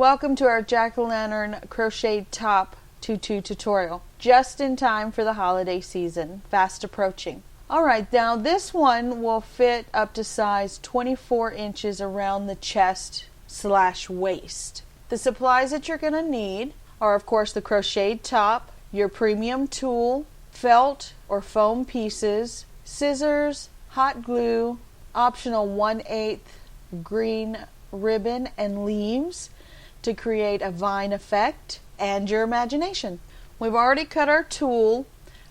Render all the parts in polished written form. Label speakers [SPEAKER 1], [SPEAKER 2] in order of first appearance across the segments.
[SPEAKER 1] Welcome to our jack-o'-lantern crocheted top tutu tutorial. Just in time for the holiday season, fast approaching. Alright, now this one will fit up to size 24 inches around the chest/waist. The supplies that you're going to need are of course the crocheted top, your premium tulle, felt or foam pieces, scissors, hot glue, optional 1/8 green ribbon and leaves to create a vine effect, and your imagination. We've already cut our tulle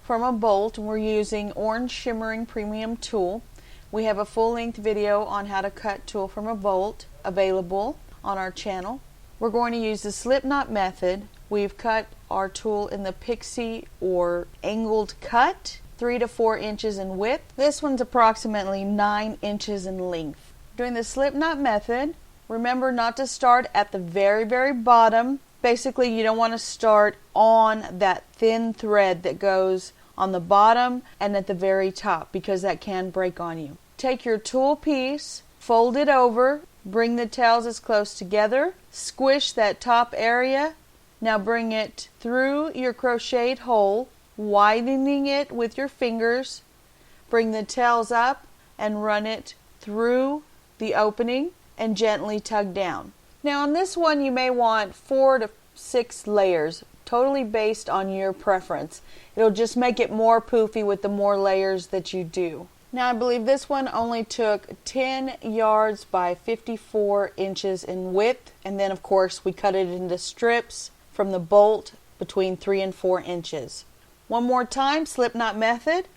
[SPEAKER 1] from a bolt and we're using orange shimmering premium tulle. We have a full-length video on how to cut tulle from a bolt available on our channel. We're going to use the slip knot method. We've cut our tulle in the pixie or angled cut, 3 to 4 inches in width. This one's approximately 9 inches in length. Doing the slip knot method, remember not to start at the very bottom. Basically, you don't want to start on that thin thread that goes on the bottom and at the very top, because that can break on you. Take your tulle piece, fold it over, bring the tails as close together, squish that top area. Now bring it through your crocheted hole, widening it with your fingers. Bring the tails up and run it through the opening and gently tug down. Now on this one you may want 4 to 6 layers, totally based on your preference. It'll just make it more poofy with the more layers that you do. Now I believe this one only took 10 yards by 54 inches in width, and then of course we cut it into strips from the bolt between 3 and 4 inches. One more time, slip knot method.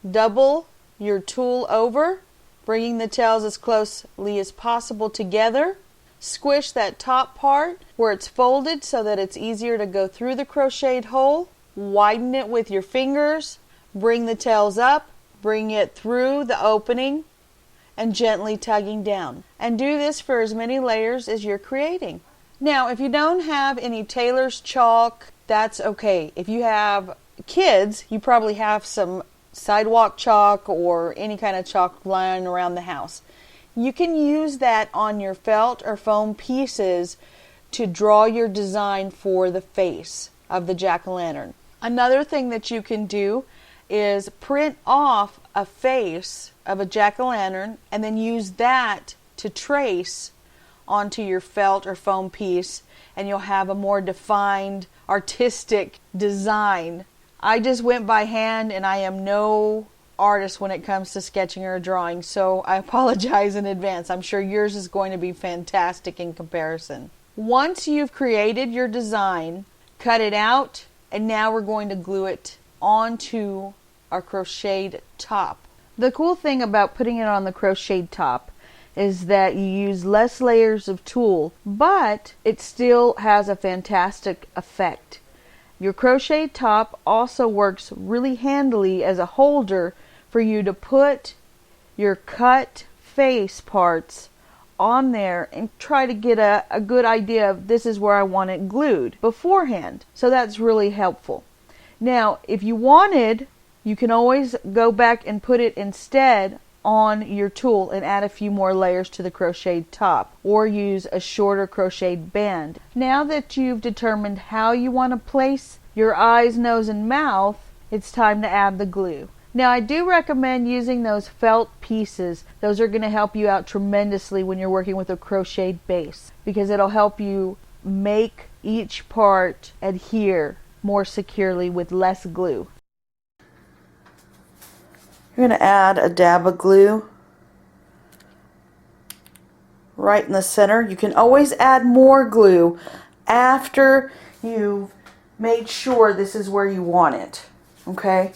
[SPEAKER 1] Double your tulle over, bringing the tails as closely as possible together. Squish that top part where it's folded so that it's easier to go through the crocheted hole. Widen it with your fingers. Bring the tails up, bring it through the opening, and gently tugging down. And do this for as many layers as you're creating. Now, if you don't have any tailor's chalk, that's okay. If you have kids, you probably have some sidewalk chalk or any kind of chalk lying around the house. You can use that on your felt or foam pieces to draw your design for the face of the jack-o'-lantern. Another thing that you can do is print off a face of a jack-o'-lantern and then use that to trace onto your felt or foam piece, and you'll have a more defined artistic design. I just went by hand and I am no artist when it comes to sketching or drawing, so I apologize in advance. I'm sure yours is going to be fantastic in comparison. Once you've created your design, cut it out, and now we're going to glue it onto our crocheted top. The cool thing about putting it on the crocheted top is that you use less layers of tulle, but it still has a fantastic effect. Your crocheted top also works really handily as a holder for you to put your cut face parts on there and try to get a good idea of this is where I want it glued beforehand. So that's really helpful. Now, if you wanted, you can always go back and put it instead on your tulle and add a few more layers to the crocheted top, or use a shorter crocheted band. Now that you've determined how you want to place your eyes, nose, and mouth, it's time to add the glue. Now I do recommend using those felt pieces. Those are going to help you out tremendously when you're working with a crocheted base, because it'll help you make each part adhere more securely with less glue. You're going to add a dab of glue right in the center. You can always add more glue after you've made sure this is where you want it. Okay?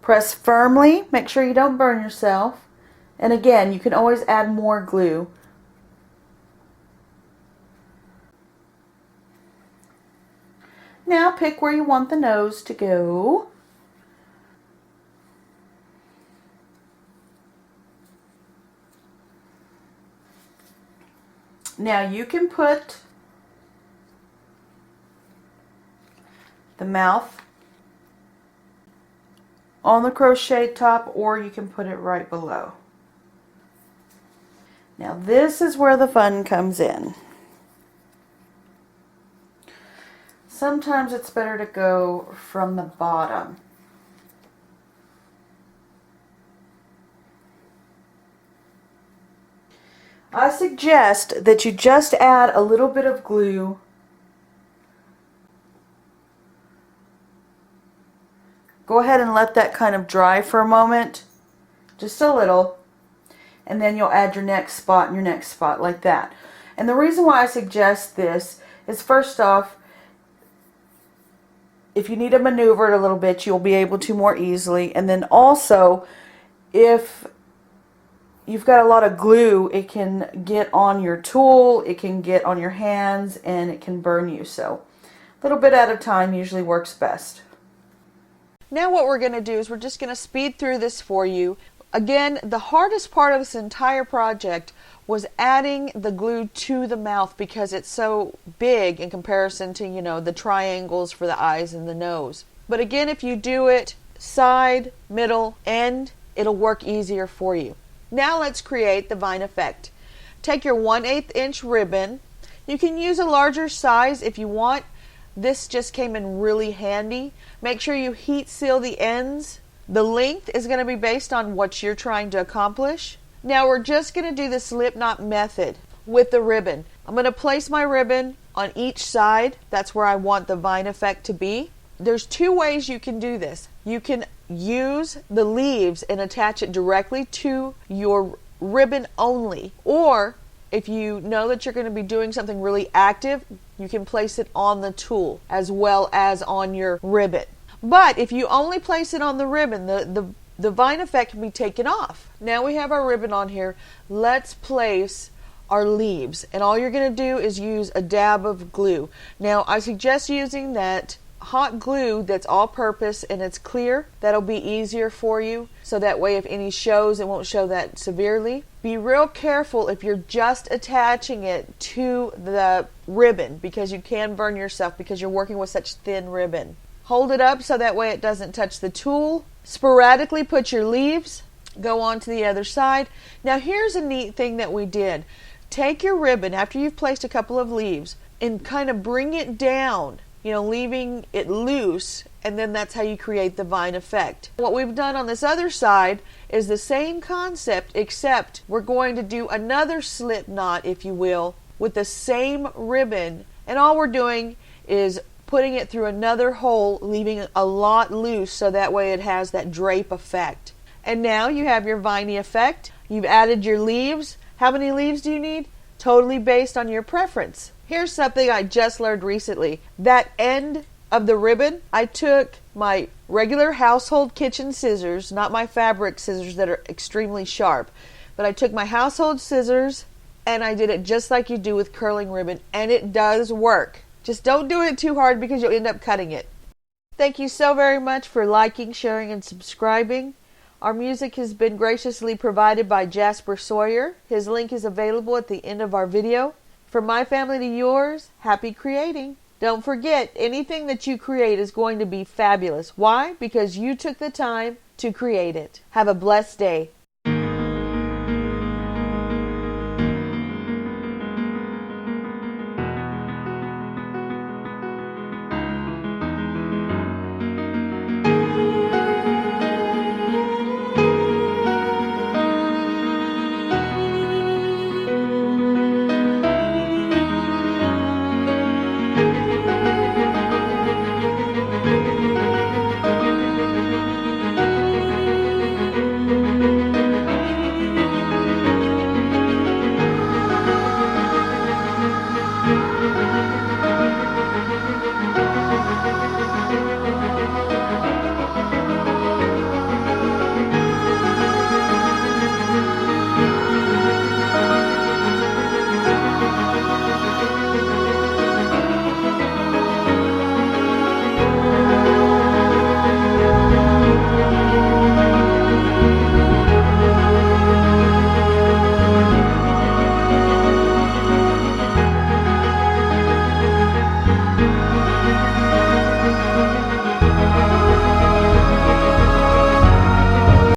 [SPEAKER 1] Press firmly. Make sure you don't burn yourself. And again, you can always add more glue. Now pick where you want the nose to go. Now you can put the mouth on the crochet top, or you can put it right below. Now this is where the fun comes in. Sometimes it's better to go from the bottom. I suggest that you just add a little bit of glue Go ahead and let that kind of dry for a moment, just a little, and then you'll add your next spot and your next spot like that. And the reason why I suggest this is, first off, if you need to maneuver it a little bit, you'll be able to more easily. And then also, if you've got a lot of glue, it can get on your tool, it can get on your hands, and it can burn you. So a little bit at a time usually works best. Now what we're going to do is we're just going to speed through this for you. Again, the hardest part of this entire project was adding the glue to the mouth because it's so big in comparison to, you know, the triangles for the eyes and the nose. But again, if you do it side, middle, end, it'll work easier for you. Now let's create the vine effect. Take your 1/8 inch ribbon. You can use a larger size if you want. This just came in really handy. Make sure you heat seal the ends. The length is going to be based on what you're trying to accomplish. Now we're just going to do the slip knot method with the ribbon. I'm going to place my ribbon on each side. That's where I want the vine effect to be. There's two ways you can do this. You can use the leaves and attach it directly to your ribbon only, or if you know that you're going to be doing something really active, you can place it on the tool as well as on your ribbon. But if you only place it on the ribbon, the vine effect can be taken off. Now we have our ribbon on here. Let's place our leaves. And all you're going to do is use a dab of glue. Now I suggest using that hot glue that's all-purpose and it's clear. That'll be easier for you, so that way if any shows, it won't show that severely. Be real careful if you're just attaching it to the ribbon, because you can burn yourself because you're working with such thin ribbon. Hold it up so that way it doesn't touch the tool. Sporadically put your leaves, go on to the other side. Now here's a neat thing that we did. Take your ribbon after you've placed a couple of leaves and kind of bring it down, you know, leaving it loose, and then that's how you create the vine effect. What we've done on this other side is the same concept, except we're going to do another slip knot, if you will, with the same ribbon, and all we're doing is putting it through another hole, leaving a lot loose so that way it has that drape effect. And now you have your viney effect. You've added your leaves. How many leaves do you need? Totally based on your preference. Here's something I just learned recently. That end of the ribbon, I took my regular household kitchen scissors, not my fabric scissors that are extremely sharp, but I took my household scissors and I did it just like you do with curling ribbon, and it does work. Just don't do it too hard because you'll end up cutting it. Thank you so very much for liking, sharing, and subscribing. Our music has been graciously provided by Jasper Sawyer. His link is available at the end of our video. From my family to yours, happy creating. Don't forget, anything that you create is going to be fabulous. Why? Because you took the time to create it. Have a blessed day.